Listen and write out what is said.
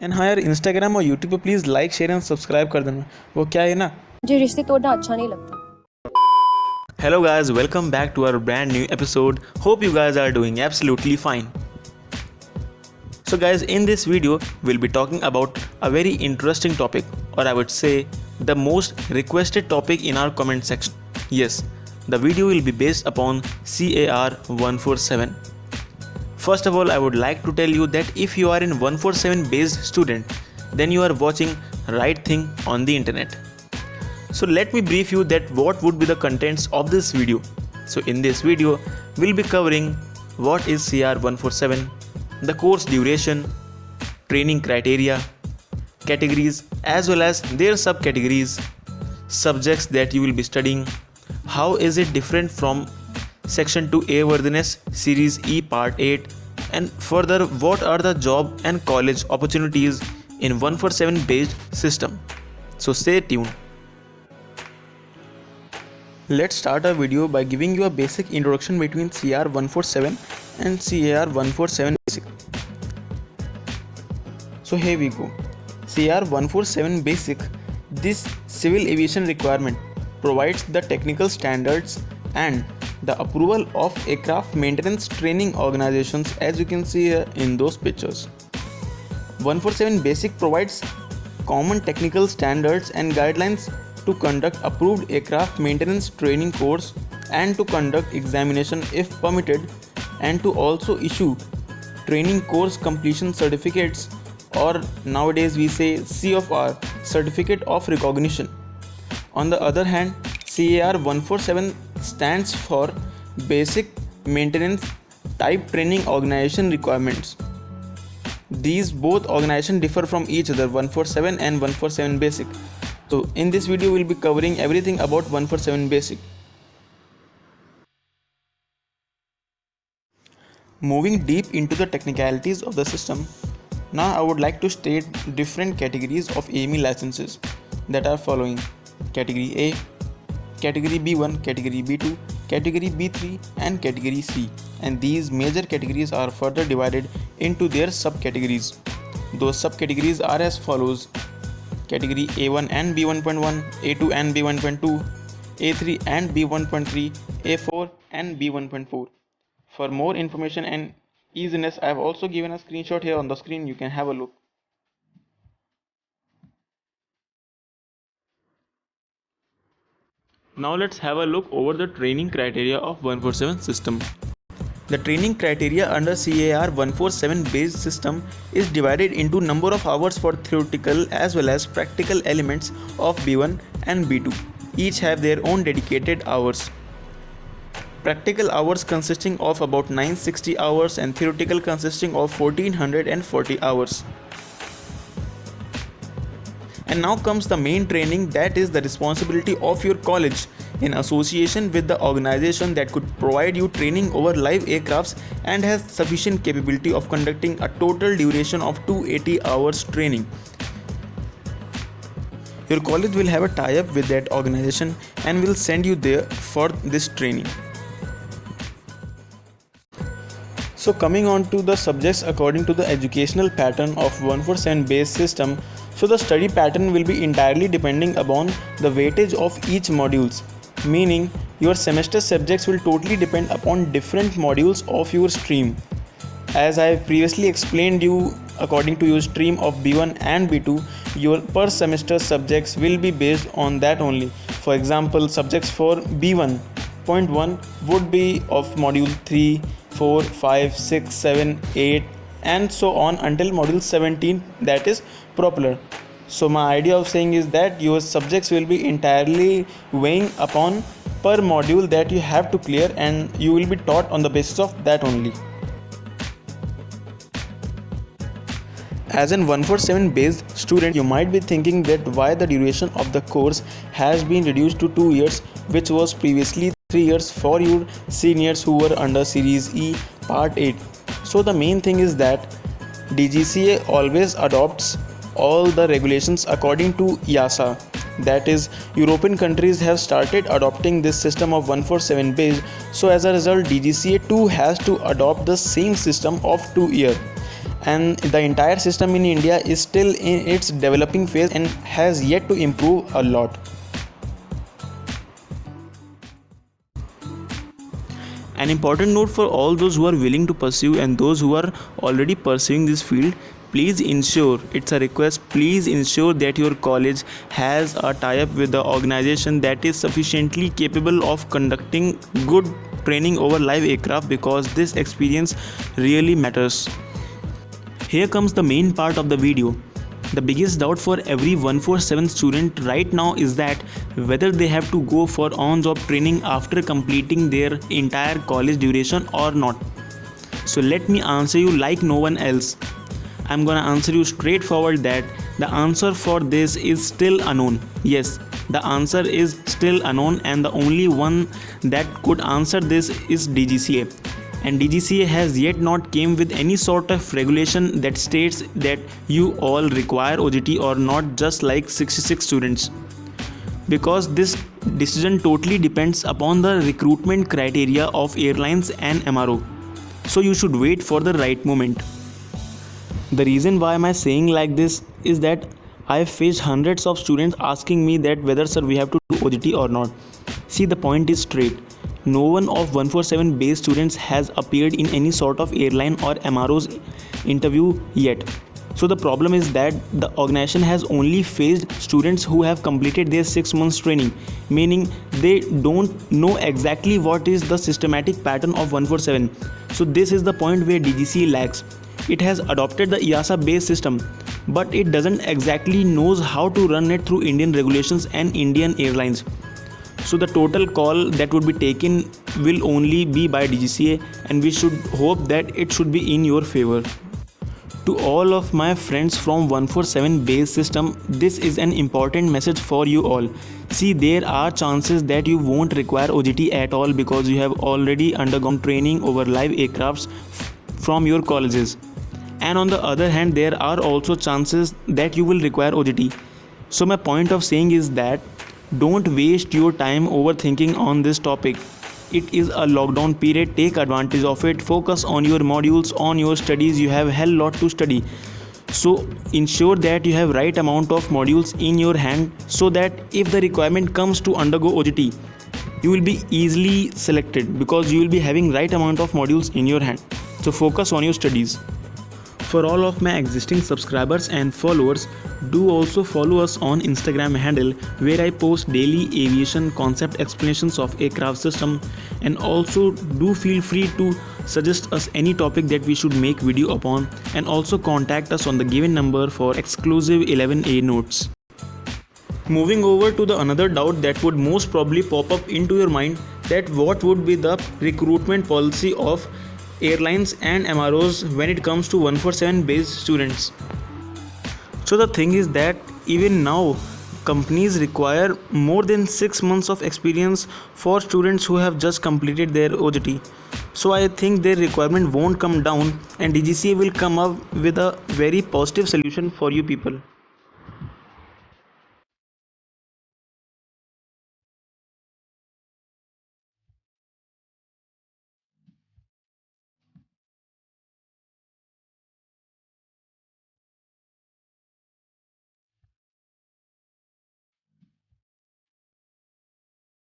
And हाँ यार, Instagram और यूट्यूब पे please like share and subscribe कर देना। वो क्या है ना, मुझे रिश्ते तोड़ना अच्छा नहीं लगता। Hello guys, welcome back to our brand new episode. Hope you guys are doing absolutely fine. So guys, in this video we'll be talking about a very interesting topic, or I would say the most requested topic in our comment section. Yes, the video will be based upon CAR 147. First of all, I would like to tell you that if you are in 147 based student, then you are watching right thing on the internet. So let me brief you that what would be the contents of this video. So in this video, we'll be covering what is CR 147, the course duration, training criteria, categories as well as their subcategories, subjects that you will be studying, how is it different from Section 2 Airworthiness Series E Part 8, and further what are the job and college opportunities in 147 based system. So stay tuned. Let's start our video by giving you a basic introduction between CR 147 and CAR 147 basic. So here we go. CR 147 basic, this civil aviation requirement provides the technical standards and the approval of aircraft maintenance training organizations, as you can see here in those pictures. 147 basic provides common technical standards and guidelines to conduct approved aircraft maintenance training course and to conduct examination if permitted, and to also issue training course completion certificates, or nowadays we say COR, certificate of recognition. On the other hand, CAR 147 stands for Basic Maintenance Type Training Organization Requirements. These both organizations differ from each other, 147 and 147 Basic. So in this video we'll be covering everything about 147 Basic. Moving deep into the technicalities of the system, now I would like to state different categories of AME licenses that are following: Category A, Category B1, Category B2, Category B3 and Category C, and these major categories are further divided into their subcategories. Those subcategories are as follows: Category A1 and B1.1, A2 and B1.2, A3 and B1.3, A4 and B1.4. For more information and easiness, I have also given a screenshot here on the screen. You can have a look. Now let's have a look over the training criteria of 147 system. The training criteria under CAR 147 based system is divided into number of hours for theoretical as well as practical elements of B1 and B2. Each have their own dedicated hours. Practical hours consisting of about 960 hours and theoretical consisting of 1440 hours. And now comes the main training, that is the responsibility of your college in association with the organization that could provide you training over live aircrafts and has sufficient capability of conducting a total duration of 280 hours training. Your college will have a tie-up with that organization and will send you there for this training. So coming on to the subjects according to the educational pattern of 147 based system, so the study pattern will be entirely depending upon the weightage of each modules, meaning your semester subjects will totally depend upon different modules of your stream. As I have previously explained you, according to your stream of B1 and B2, your per semester subjects will be based on that only. For example, subjects for B1.1 would be of module 3, 4, 5, 6, 7, 8 and so on until module 17, that is propeller. So my idea of saying is that your subjects will be entirely weighing upon per module that you have to clear, and you will be taught on the basis of that only. As an 147 based student, you might be thinking that why the duration of the course has been reduced to 2 years, which was previously 3 years for your seniors who were under Series E Part 8. So the main thing is that DGCA always adopts all the regulations according to EASA. That is, European countries have started adopting this system of 147 based. So as a result, DGCA too has to adopt the same system of 2 year. And the entire system in India is still in its developing phase and has yet to improve a lot. An important note for all those who are willing to pursue and those who are already pursuing this field, please ensure, it's a request, please ensure that your college has a tie-up with the organization that is sufficiently capable of conducting good training over live aircraft, because this experience really matters. Here comes the main part of the video. The biggest doubt for every 147 student right now is that whether they have to go for on-job training after completing their entire college duration or not. So let me answer you like no one else. I'm gonna answer you straightforward that the answer for this is still unknown. Yes, the answer is still unknown, and the only one that could answer this is DGCA. And DGCA has yet not came with any sort of regulation that states that you all require OJT or not, just like 66 students. Because this decision totally depends upon the recruitment criteria of airlines and MRO. So you should wait for the right moment. The reason why am I saying like this is that I have faced hundreds of students asking me that whether sir we have to do OJT or not. See, the point is straight. No one of 147 based students has appeared in any sort of airline or MRO's interview yet. So the problem is that the organization has only faced students who have completed their 6 months training, meaning they don't know exactly what is the systematic pattern of 147. So this is the point where DGCA lacks. It has adopted the EASA based system, but it doesn't exactly knows how to run it through Indian regulations and Indian airlines. So the total call that would be taken will only be by DGCA, and we should hope that it should be in your favor. To all of my friends from 147 base system, this is an important message for you all. See, there are chances that you won't require OJT at all because you have already undergone training over live aircrafts from your colleges. And on the other hand, there are also chances that you will require OJT. So my point of saying is that don't waste your time overthinking on this topic. It is a lockdown period, take advantage of it, focus on your modules, on your studies. You have a hell lot to study. So ensure that you have right amount of modules in your hand so that if the requirement comes to undergo OJT, you will be easily selected because you will be having right amount of modules in your hand. So focus on your studies. For all of my existing subscribers and followers, do also follow us on Instagram handle where I post daily aviation concept explanations of aircraft system, and also do feel free to suggest us any topic that we should make video upon, and also contact us on the given number for exclusive 11A notes. Moving over to the another doubt that would most probably pop up into your mind, that what would be the recruitment policy of airlines and MROs when it comes to 147 based students. So the thing is that even now companies require more than 6 months of experience for students who have just completed their OJT. So I think their requirement won't come down, and DGCA will come up with a very positive solution for you people.